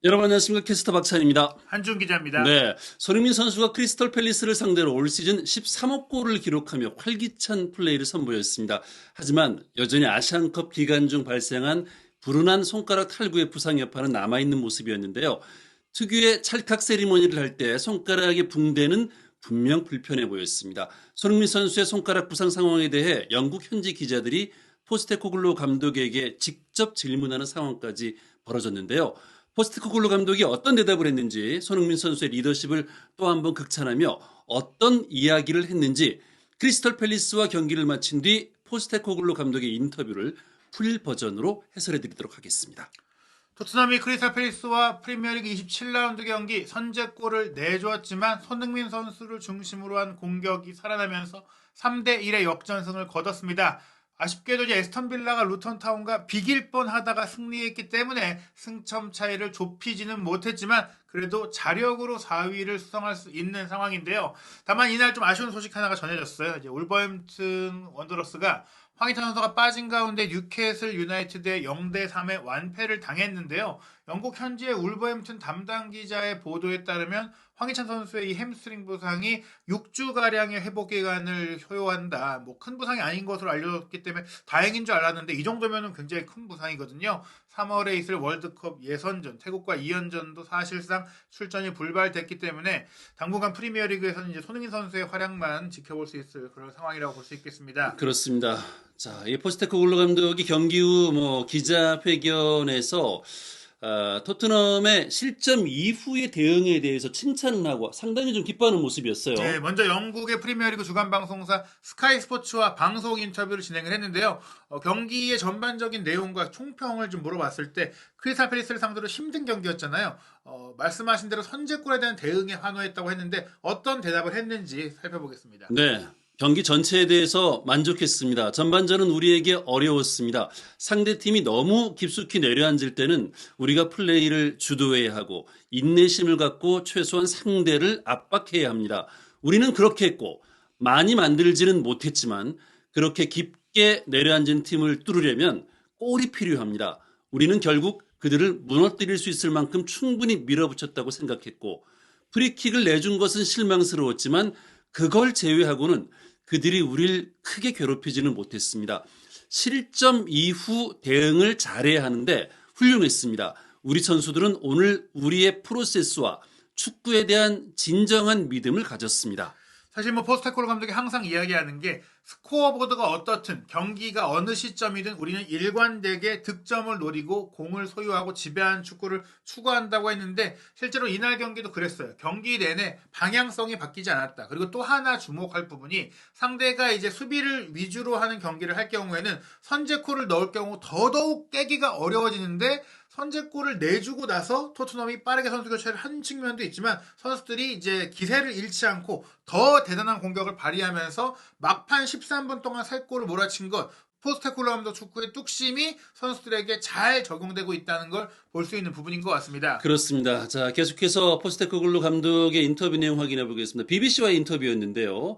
여러분 안녕하십니까. 캐스터 박찬입니다. 한준 기자입니다. 네, 손흥민 선수가 크리스털 팰리스를 상대로 올 시즌 13호 골을 기록하며 활기찬 플레이를 선보였습니다. 하지만 여전히 아시안컵 기간 중 발생한 불운한 손가락 탈구의 부상 여파는 남아있는 모습이었는데요. 특유의 찰칵 세리머니를 할 때 손가락의 붕대는 분명 불편해 보였습니다. 손흥민 선수의 손가락 부상 상황에 대해 영국 현지 기자들이 포스테코글로 감독에게 직접 질문하는 상황까지 벌어졌는데요. 포스테코글로 감독이 어떤 대답을 했는지, 손흥민 선수의 리더십을 또 한 번 극찬하며 어떤 이야기를 했는지, 크리스털 팰리스와 경기를 마친 뒤 포스테코글로 감독의 인터뷰를 풀 버전으로 해설해 드리도록 하겠습니다. 토트넘이 크리스탈 팰리스와 프리미어리그 27라운드 경기 선제골을 내주었지만 손흥민 선수를 중심으로 한 공격이 살아나면서 3대1의 역전승을 거뒀습니다. 아쉽게도 이제 에스턴 빌라가 루턴 타운과 비길 뻔하다가 승리했기 때문에 승점 차이를 좁히지는 못했지만 그래도 자력으로 4위를 수성할 수 있는 상황인데요. 다만 이날 좀 아쉬운 소식 하나가 전해졌어요. 이제 울버햄튼 원더러스가 황희찬 선수가 빠진 가운데 뉴캐슬 유나이티드의 0대3의 완패를 당했는데요. 영국 현지의 울버햄튼 담당 기자의 보도에 따르면 황희찬 선수의 이 햄스트링 부상이 6주가량의 회복 기간을 소요한다. 뭐 큰 부상이 아닌 것으로 알려졌기 때문에 다행인 줄 알았는데 이 정도면 굉장히 큰 부상이거든요. 3월에 있을 월드컵 예선전, 태국과 2연전도 사실상 출전이 불발됐기 때문에 당분간 프리미어리그에서는 이제 손흥민 선수의 활약만 지켜볼 수 있을 그런 상황이라고 볼 수 있겠습니다. 그렇습니다. 자, 이 포스테코글로 감독이 경기 후 기자회견에서 토트넘의 실점 이후의 대응에 대해서 칭찬을 하고 상당히 좀 기뻐하는 모습이었어요. 네, 먼저 영국의 프리미어리그 주간 방송사 스카이 스포츠와 방송 인터뷰를 진행을 했는데요. 경기의 전반적인 내용과 총평을 좀 물어봤을 때 크리스탈 팰리스를 상대로 힘든 경기였잖아요. 말씀하신 대로 선제골에 대한 대응에 환호했다고 했는데 어떤 대답을 했는지 살펴보겠습니다. 네. 경기 전체에 대해서 만족했습니다. 전반전은 우리에게 어려웠습니다. 상대팀이 너무 깊숙이 내려앉을 때는 우리가 플레이를 주도해야 하고 인내심을 갖고 최소한 상대를 압박해야 합니다. 우리는 그렇게 했고 많이 만들지는 못했지만 그렇게 깊게 내려앉은 팀을 뚫으려면 골이 필요합니다. 우리는 결국 그들을 무너뜨릴 수 있을 만큼 충분히 밀어붙였다고 생각했고 프리킥을 내준 것은 실망스러웠지만 그걸 제외하고는 그들이 우리를 크게 괴롭히지는 못했습니다. 실점 이후 대응을 잘해야 하는데 훌륭했습니다. 우리 선수들은 오늘 우리의 프로세스와 축구에 대한 진정한 믿음을 가졌습니다. 사실 뭐 포스테코글로 감독이 항상 이야기하는 게 스코어보드가 어떻든 경기가 어느 시점이든 우리는 일관되게 득점을 노리고 공을 소유하고 지배하는 축구를 추구한다고 했는데 실제로 이날 경기도 그랬어요. 경기 내내 방향성이 바뀌지 않았다. 그리고 또 하나 주목할 부분이 상대가 이제 수비를 위주로 하는 경기를 할 경우에는 선제골을 넣을 경우 더더욱 깨기가 어려워지는데 선제골을 내주고 나서 토트넘이 빠르게 선수 교체를 한 측면도 있지만 선수들이 이제 기세를 잃지 않고 더 대단한 공격을 발휘하면서 막판 13분 동안 3골을 몰아친 것 포스테코글로 감독 축구의 뚝심이 선수들에게 잘 적용되고 있다는 걸 볼 수 있는 부분인 것 같습니다. 그렇습니다. 자, 계속해서 포스테코글로 감독의 인터뷰 내용 확인해 보겠습니다. BBC와의 인터뷰였는데요.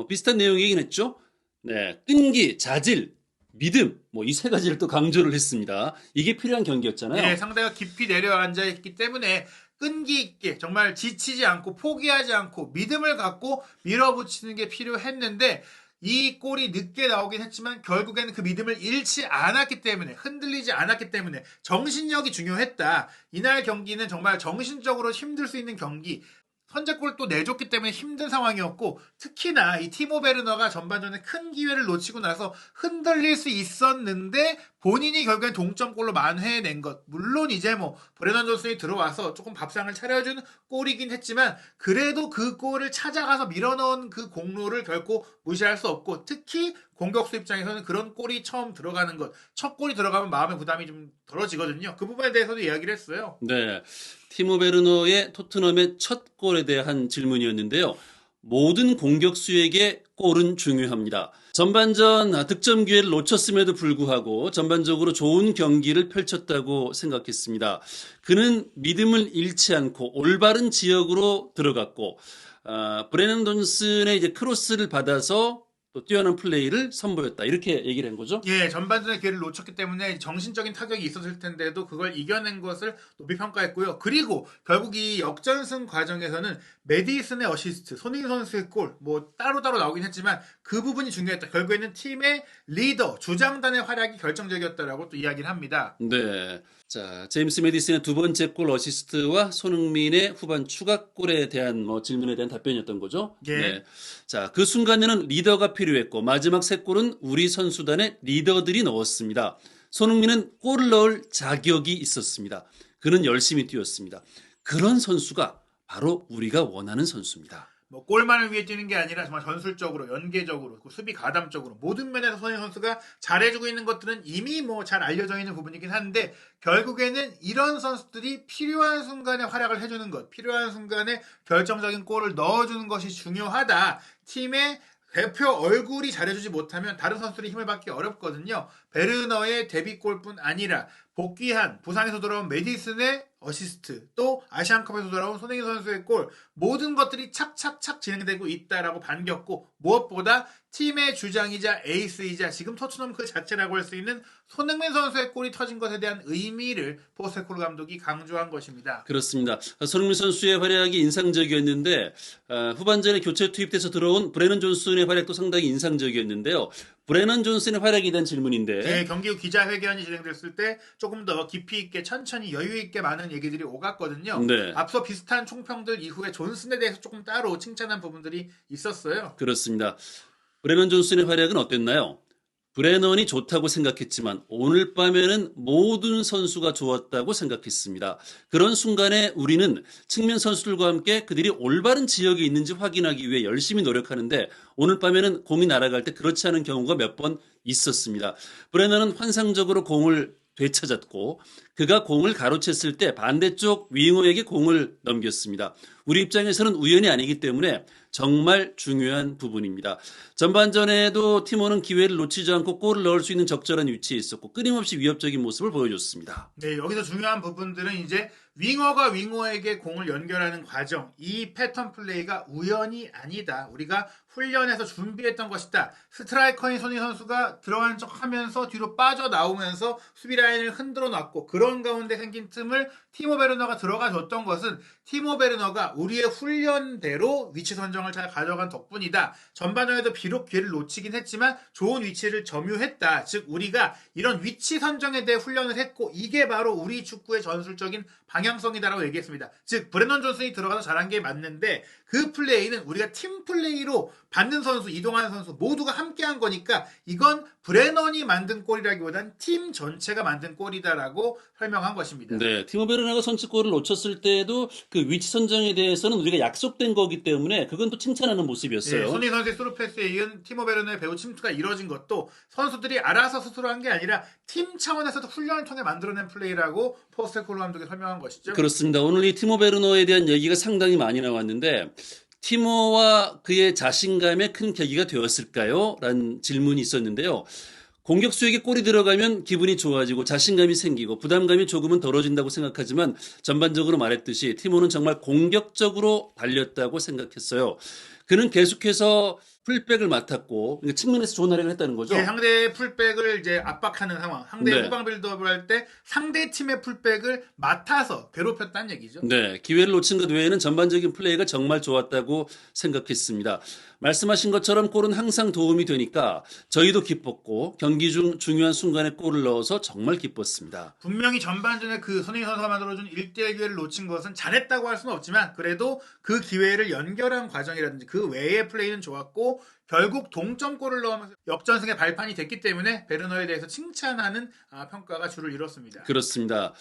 비슷한 내용이긴 했죠. 네, 끈기, 자질, 믿음, 이 세 가지를 또 강조를 했습니다. 이게 필요한 경기였잖아요. 네, 상대가 깊이 내려앉아 있기 때문에 끈기 있게 정말 지치지 않고 포기하지 않고 믿음을 갖고 밀어붙이는 게 필요했는데 이 골이 늦게 나오긴 했지만 결국에는 그 믿음을 잃지 않았기 때문에 흔들리지 않았기 때문에 정신력이 중요했다. 이날 경기는 정말 정신적으로 힘들 수 있는 경기. 선제골을 또 내줬기 때문에 힘든 상황이었고 특히나 이 티모 베르너가 전반전에 큰 기회를 놓치고 나서 흔들릴 수 있었는데 본인이 결국엔 동점골로 만회해낸 것. 물론 이제 브레넌 존슨이 들어와서 조금 밥상을 차려준 골이긴 했지만 그래도 그 골을 찾아가서 밀어넣은 그 공로를 결코 무시할 수 없고 특히 공격수 입장에서는 그런 골이 처음 들어가는 것. 첫 골이 들어가면 마음의 부담이 좀 덜어지거든요. 그 부분에 대해서도 이야기를 했어요. 네. 티모 베르너의 토트넘의 첫 골에 대한 질문이었는데요. 모든 공격수에게 골은 중요합니다. 전반전 득점 기회를 놓쳤음에도 불구하고 전반적으로 좋은 경기를 펼쳤다고 생각했습니다. 그는 믿음을 잃지 않고 올바른 지역으로 들어갔고 브레넌 존슨의 이제 크로스를 받아서 또 뛰어난 플레이를 선보였다. 이렇게 얘기를 한 거죠. 예, 전반전에 기회를 놓쳤기 때문에 정신적인 타격이 있었을 텐데도 그걸 이겨낸 것을 높이 평가했고요. 그리고 결국 이 역전승 과정에서는 메디슨의 어시스트, 손흥민 선수의 골, 뭐 따로따로 나오긴 했지만 그 부분이 중요했다. 결국에는 팀의 리더, 주장단의 활약이 결정적이었다라고 또 이야기를 합니다. 네. 자, 제임스 메디슨의 두 번째 골 어시스트와 손흥민의 후반 추가골에 대한 질문에 대한 답변이었던 거죠. 예. 네. 자, 그 순간에는 리더가 필요했고 마지막 세 골은 우리 선수단의 리더들이 넣었습니다. 손흥민은 골을 넣을 자격이 있었습니다. 그는 열심히 뛰었습니다. 그런 선수가 바로 우리가 원하는 선수입니다. 뭐 골만을 위해 뛰는 게 아니라 정말 전술적으로, 연계적으로, 수비 가담적으로 모든 면에서 손흥민 선수가 잘해주고 있는 것들은 이미 뭐 잘 알려져 있는 부분이긴 한데 결국에는 이런 선수들이 필요한 순간에 활약을 해주는 것, 필요한 순간에 결정적인 골을 넣어주는 것이 중요하다. 팀의 대표 얼굴이 잘해주지 못하면 다른 선수들이 힘을 받기 어렵거든요. 베르너의 데뷔골뿐 아니라 복귀한 부상에서 돌아온 메디슨의 어시스트, 또 아시안컵에서 돌아온 손흥민 선수의 골, 모든 것들이 착착착 진행되고 있다라고 반겼고 무엇보다 팀의 주장이자 에이스이자 지금 토트넘 그 자체라고 할 수 있는 손흥민 선수의 골이 터진 것에 대한 의미를 포스테코글루 감독이 강조한 것입니다. 그렇습니다. 손흥민 선수의 활약이 인상적이었는데 후반전에 교체 투입돼서 들어온 브레넌 존슨의 활약도 상당히 인상적이었는데요. 브레넌 존슨의 활약에 대한 질문인데 네, 경기 후 기자회견이 진행됐을 때 조금 더 깊이 있게 천천히 여유 있게 많은 얘기들이 오갔거든요. 네. 앞서 비슷한 총평들 이후에 존슨에 대해서 조금 따로 칭찬한 부분들이 있었어요. 그렇습니다. 브레넌 존슨의 활약은 어땠나요? 브레넌이 좋다고 생각했지만 오늘 밤에는 모든 선수가 좋았다고 생각했습니다. 그런 순간에 우리는 측면 선수들과 함께 그들이 올바른 지역에 있는지 확인하기 위해 열심히 노력하는데 오늘 밤에는 공이 날아갈 때 그렇지 않은 경우가 몇 번 있었습니다. 브레넌은 환상적으로 공을 되찾았고 그가 공을 가로챘을 때 반대쪽 윙어에게 공을 넘겼습니다. 우리 입장에서는 우연이 아니기 때문에 정말 중요한 부분입니다. 전반전에도 티모는 기회를 놓치지 않고 골을 넣을 수 있는 적절한 위치에 있었고 끊임없이 위협적인 모습을 보여줬습니다. 네, 여기서 중요한 부분들은 이제 윙어가 윙어에게 공을 연결하는 과정, 이 패턴 플레이가 우연이 아니다. 우리가 훈련해서 준비했던 것이다. 스트라이커인 손흥민 선수가 들어간 척하면서 뒤로 빠져나오면서 수비 라인을 흔들어 놨고 그런 가운데 생긴 틈을 티모 베르너가 들어가줬던 것은 티모 베르너가 우리의 훈련대로 위치 선정을 잘 가져간 덕분이다. 전반전에도 비록 기회를 놓치긴 했지만 좋은 위치를 점유했다. 즉 우리가 이런 위치 선정에 대해 훈련을 했고 이게 바로 우리 축구의 전술적인 방향성이다라고 얘기했습니다. 즉 브레넌 존슨이 들어가서 잘한 게 맞는데 그 플레이는 우리가 팀 플레이로 받는 선수, 이동하는 선수 모두가 함께한 거니까 이건 브레넌이 만든 골이라기보단 팀 전체가 만든 골이다라고 설명한 것입니다. 네, 티모 베르너가 선취골을 놓쳤을 때도 그 위치 선정에 대해서는 우리가 약속된 거기 때문에 그건 또 칭찬하는 모습이었어요. 네, 손흥민 선수의 스루 패스에 이은 티모 베르너의 배후 침투가 이뤄진 것도 선수들이 알아서 스스로 한 게 아니라 팀 차원에서도 훈련을 통해 만들어낸 플레이라고 포스테코글루 감독이 설명한 것이죠. 그렇습니다. 오늘 이 티모 베르너에 대한 얘기가 상당히 많이 나왔는데 티모와 그의 자신감에 큰 계기가 되었을까요? 라는 질문이 있었는데요. 공격수에게 골이 들어가면 기분이 좋아지고 자신감이 생기고 부담감이 조금은 덜어진다고 생각하지만 전반적으로 말했듯이 티모는 정말 공격적으로 달렸다고 생각했어요. 그는 계속해서 풀백을 맡았고 그러니까 측면에서 좋은 활약을 했다는 거죠. 네, 상대의 풀백을 이제 압박하는 상황, 상대의 네. 후방 빌드업을 할 때 상대 팀의 풀백을 맡아서 괴롭혔다는 얘기죠. 네, 기회를 놓친 것 외에는 전반적인 플레이가 정말 좋았다고 생각했습니다. 말씀하신 것처럼 골은 항상 도움이 되니까 저희도 기뻤고 경기 중 중요한 순간에 골을 넣어서 정말 기뻤습니다. 분명히 전반전에 그 손흥민 선수가 만들어준 1대1 기회를 놓친 것은 잘했다고 할 수는 없지만 그래도 그 기회를 연결한 과정이라든지 그 외의 플레이는 좋았고 결국 동점골을 넣으면서 역전승의 발판이 됐기 때문에 베르너에 대해서 칭찬하는 평가가 주를 이뤘습니다. 그렇습니다.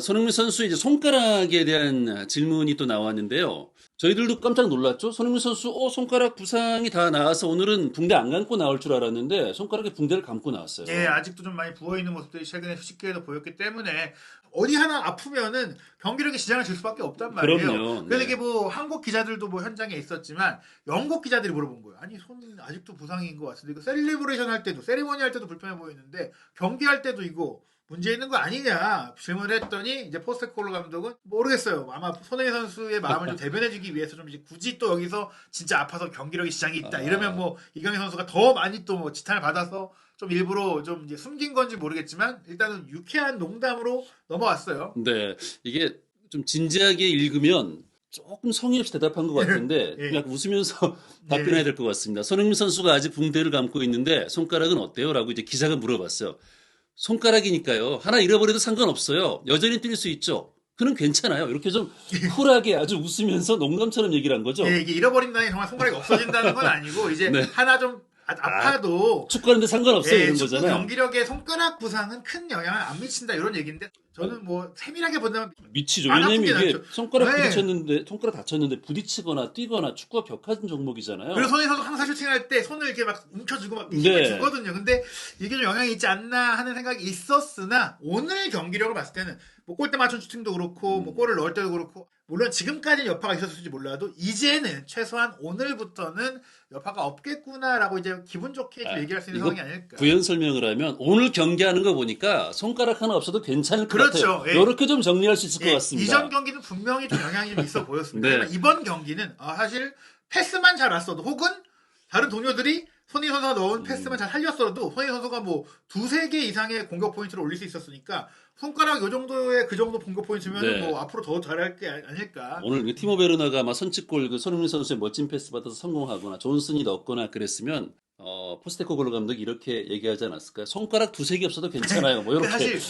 손흥민 선수 이제 손가락에 대한 질문이 또 나왔는데요. 저희들도 깜짝 놀랐죠. 손흥민 선수 손가락 부상이 다 나와서 오늘은 붕대 안 감고 나올 줄 알았는데 손가락에 붕대를 감고 나왔어요. 예, 아직도 좀 많이 부어있는 모습들이 최근에 휴식기에도 보였기 때문에 어디 하나 아프면은 경기력에 지장을 줄 수밖에 없단 말이에요. 그럼요. 그래서 네. 이게 뭐 한국 기자들도 뭐 현장에 있었지만 영국 기자들이 물어본 거예요. 아니 손 아직도 부상인 것 같은데 이거 셀리브레이션 할 때도 세리머니 할 때도 불편해 보이는데 경기할 때도 이거 문제 있는 거 아니냐 질문을 했더니 이제 포스테코글루 감독은 모르겠어요. 아마 손흥민 선수의 마음을 좀 대변해주기 위해서 좀 이제 굳이 또 여기서 진짜 아파서 경기력에 지장이 있다 이러면 뭐 이강인 선수가 더 많이 또 뭐 지탄을 받아서 좀 일부러 좀 이제 숨긴 건지 모르겠지만 일단은 유쾌한 농담으로 넘어왔어요. 네, 이게 좀 진지하게 읽으면 조금 성의 없이 대답한 것 같은데 예. 그냥 웃으면서 예. 답변해야 될 것 같습니다. 손흥민 선수가 아직 붕대를 감고 있는데 손가락은 어때요? 라고 이제 기자가 물어봤어요. 손가락이니까요. 하나 잃어버려도 상관없어요. 여전히 뛸 수 있죠. 그는 괜찮아요. 이렇게 좀 쿨하게 아주 웃으면서 농담처럼 얘기를 한 거죠. 예, 이게 잃어버린다니 정말 손가락이 없어진다는 건 아니고 이제 네. 하나 좀 아파도 축구하는데 상관없어요. 예, 이런 축구 거잖아요. 경기력에 손가락 부상은 큰 영향을 안 미친다 이런 얘기인데 저는 뭐 세밀하게 본다면 미치죠. 안 왜냐면 아프진 이게 않죠. 손가락 네. 부딪혔는데, 손가락 다쳤는데 부딪히거나 뛰거나 축구가 격한 종목이잖아요. 그래서 손흥민 선수 항상 슈팅할 때 손을 이렇게 막 움켜쥐고 막 네. 힘을 주거든요. 근데 이게 좀 영향이 있지 않나 하는 생각이 있었으나 오늘 경기력을 봤을 때는 뭐 골대 맞춘 슈팅도 그렇고 뭐 골을 넣을 때도 그렇고 물론 지금까지는 여파가 있었을지 몰라도 이제는 최소한 오늘부터는 여파가 없겠구나라고 이제 기분 좋게 좀 얘기할 수 있는 이거 상황이 아닐까. 부연 설명을 하면 오늘 경기하는 거 보니까 손가락 하나 없어도 괜찮을 것 그렇죠. 같아요. 예. 이렇게 좀 정리할 수 있을 것 예, 같습니다. 이전 경기는 분명히 좀 영향이 좀 있어 보였습니다. 네. 하지만 이번 경기는 사실 패스만 잘 왔어도 혹은 다른 동료들이 손흥민 선수가 넣은 패스만 잘 살렸어도 손흥민 선수가 뭐 두세 개 이상의 공격 포인트를 올릴 수 있었으니까 손가락 요 정도의 그 정도 공격 포인트면 네. 뭐 앞으로 더 잘할 게 아닐까. 오늘 그 티모 베르나가 막 선취골 그 손흥민 선수의 멋진 패스 받아서 성공하거나 존슨이 넣거나 그랬으면 포스테코글루 감독이 이렇게 얘기하지 않았을까요? 손가락 두세 개 없어도 괜찮아요. 뭐 이렇게. 사실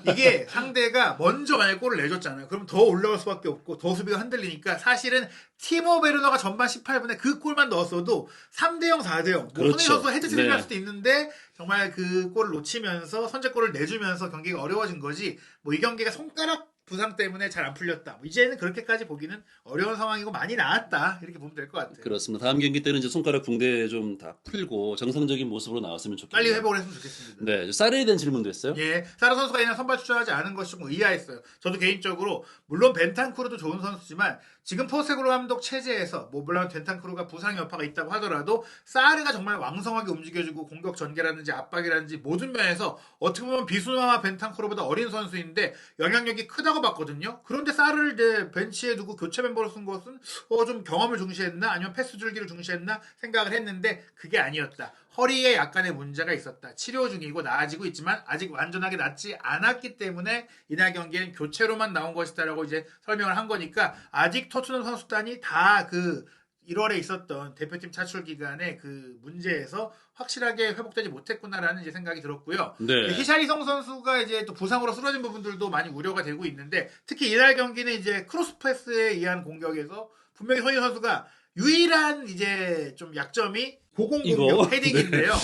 이게 상대가 먼저 만약 골을 내줬잖아요. 그럼 더 올라갈 수밖에 없고 더 수비가 흔들리니까 사실은 티모 베르너가 전반 18분에 그 골만 넣었어도 3대0, 4대0. 뭐 그렇죠. 손흥민 선수가 헤드트릭을 네. 할 수도 있는데 정말 그 골을 놓치면서 선제골을 내주면서 경기가 어려워진 거지. 뭐 이 경기가 손가락 부상 때문에 잘 안 풀렸다. 뭐 이제는 그렇게까지 보기는 어려운 상황이고 많이 나았다. 이렇게 보면 될 것 같아요. 그렇습니다. 다음 경기 때는 이제 손가락 붕대 좀 다 풀고 정상적인 모습으로 나왔으면 좋겠네요. 빨리 회복을 했으면 좋겠습니다. 네, 사르에 대한 질문도 했어요. 예, 사라 선수가 이날 선발 출전하지 않은 것이 좀 의아했어요. 저도 개인적으로 물론 벤탄쿠르도 좋은 선수지만 지금 포스테코글루 감독 체제에서 뭐 물론 벤탄쿠르가 부상 여파가 있다고 하더라도 사르가 정말 왕성하게 움직여주고 공격 전개라든지 압박이라든지 모든 면에서 어떻게 보면 비수마와 벤탄쿠르보다 어린 선수인데 영향력이 크다고 봤거든요. 그런데 사르를 이제 벤치에 두고 교체 멤버로 쓴 것은 좀 경험을 중시했나 아니면 패스 줄기를 중시했나 생각을 했는데 그게 아니었다. 허리에 약간의 문제가 있었다. 치료 중이고 나아지고 있지만 아직 완전하게 낫지 않았기 때문에 이날 경기에는 교체로만 나온 것이다라고 이제 설명을 한 거니까 아직 토트넘 선수단이 다 그 1월에 있었던 대표팀 차출 기간의 그 문제에서 확실하게 회복되지 못했구나라는 이제 생각이 들었고요. 네. 히샬리송 선수가 이제 또 부상으로 쓰러진 부분들도 많이 우려가 되고 있는데 특히 이날 경기는 이제 크로스 패스에 의한 공격에서 분명히 손흥민 선수가 유일한 이제 좀 약점이 고공공격 이거? 헤딩인데요.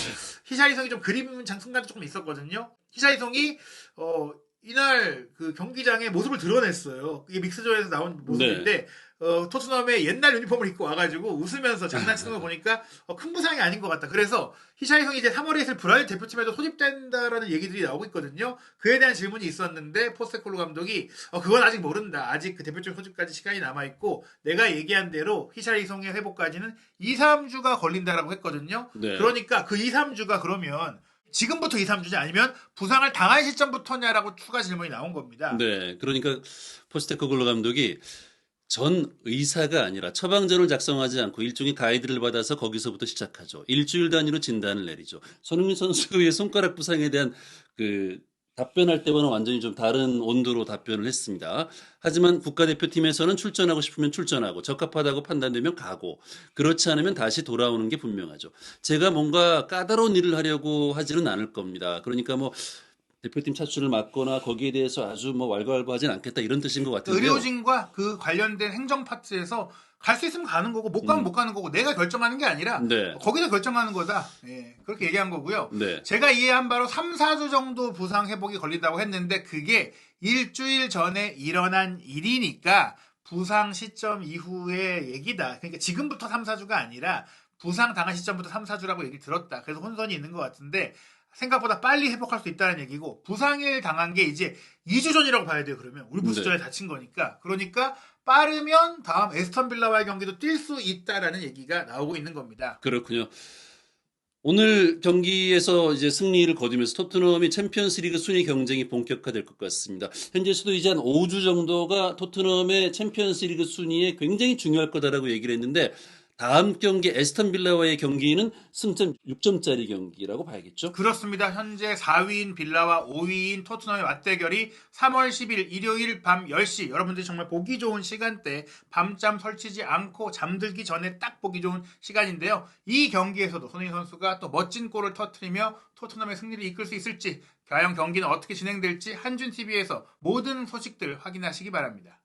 히샬리송이 좀 그림 장순간도 조금 있었거든요. 히샬리송이 이날 그 경기장의 모습을 드러냈어요. 이게 믹스존에서 나온 모습인데 토트넘의 옛날 유니폼을 입고 와가지고 웃으면서 장난치는 거 보니까 큰 부상이 아닌 것 같다. 그래서 히샬리송이 이제 3월에 있을 브라질 대표팀에도 소집된다라는 얘기들이 나오고 있거든요. 그에 대한 질문이 있었는데 포스테코글루 감독이 그건 아직 모른다. 아직 그 대표팀 소집까지 시간이 남아있고 내가 얘기한 대로 히샬리송의 회복까지는 2, 3주가 걸린다라고 했거든요. 네. 그러니까 그 2, 3주가 그러면 지금부터 2, 3주냐 아니면 부상을 당할 시점부터냐라고 추가 질문이 나온 겁니다. 네, 그러니까 포스테코글루 감독이 전 의사가 아니라 처방전을 작성하지 않고 일종의 가이드를 받아서 거기서부터 시작하죠. 일주일 단위로 진단을 내리죠. 손흥민 선수의 손가락 부상에 대한 그 답변할 때와는 완전히 좀 다른 온도로 답변을 했습니다. 하지만 국가대표팀에서는 출전하고 싶으면 출전하고 적합하다고 판단되면 가고 그렇지 않으면 다시 돌아오는 게 분명하죠. 제가 뭔가 까다로운 일을 하려고 하지는 않을 겁니다. 그러니까 뭐 대표팀 차출을 막거나 거기에 대해서 아주 뭐 왈가왈부하진 않겠다 이런 뜻인 것 같은데요. 의료진과 그 관련된 행정 파트에서 갈 수 있으면 가는 거고 못 가면 못 가는 거고 내가 결정하는 게 아니라 네. 거기서 결정하는 거다. 예, 그렇게 얘기한 거고요. 네. 제가 이해한 바로 3, 4주 정도 부상 회복이 걸린다고 했는데 그게 일주일 전에 일어난 일이니까 부상 시점 이후의 얘기다. 그러니까 지금부터 3, 4주가 아니라 부상 당한 시점부터 3, 4주라고 얘기 들었다. 그래서 혼선이 있는 것 같은데 생각보다 빨리 회복할 수 있다는 얘기고 부상을 당한 게 이제 2주 전이라고 봐야 돼요. 그러면 울부스전에 다친 거니까. 그러니까 빠르면 다음 에스턴 빌라와의 경기도 뛸 수 있다라는 얘기가 나오고 있는 겁니다. 그렇군요. 오늘 경기에서 이제 승리를 거두면서 토트넘이 챔피언스리그 순위 경쟁이 본격화될 것 같습니다. 현재서도 이제 한 5주 정도가 토트넘의 챔피언스리그 순위에 굉장히 중요할 거다라고 얘기를 했는데 다음 경기 에스턴 빌라와의 경기는 승점 6점짜리 경기라고 봐야겠죠? 그렇습니다. 현재 4위인 빌라와 5위인 토트넘의 맞대결이 3월 10일 일요일 밤 10시 여러분들이 정말 보기 좋은 시간대 밤잠 설치지 않고 잠들기 전에 딱 보기 좋은 시간인데요. 이 경기에서도 손흥민 선수가 또 멋진 골을 터뜨리며 토트넘의 승리를 이끌 수 있을지 과연 경기는 어떻게 진행될지 한준TV에서 모든 소식들 확인하시기 바랍니다.